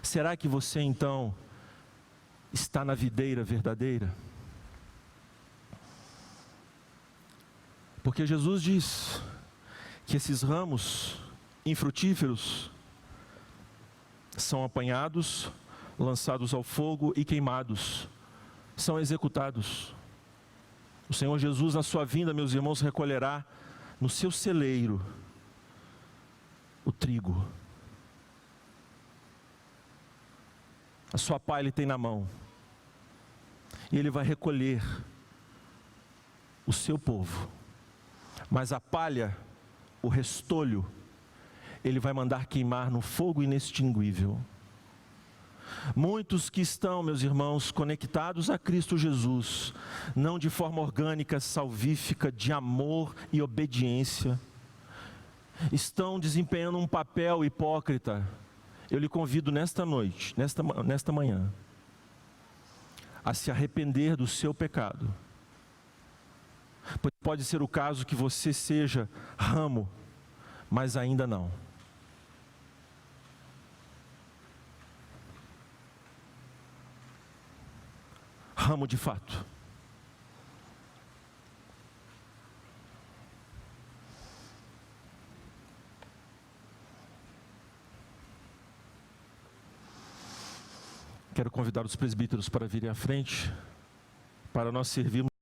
Será que você então está na videira verdadeira? Porque Jesus diz que esses ramos infrutíferos são apanhados, lançados ao fogo e queimados, são executados. O Senhor Jesus, na sua vinda, meus irmãos, recolherá no seu celeiro o trigo. A sua pá ele tem na mão, e ele vai recolher o seu povo, mas a palha, o restolho, ele vai mandar queimar no fogo inextinguível. Muitos que estão, meus irmãos, conectados a Cristo Jesus, não de forma orgânica, salvífica, de amor e obediência, estão desempenhando um papel hipócrita. Eu lhe convido nesta noite, nesta manhã, a se arrepender do seu pecado. Pode ser o caso que você seja ramo, mas ainda não. Ramo de fato. Quero convidar os presbíteros para virem à frente, para nós servirmos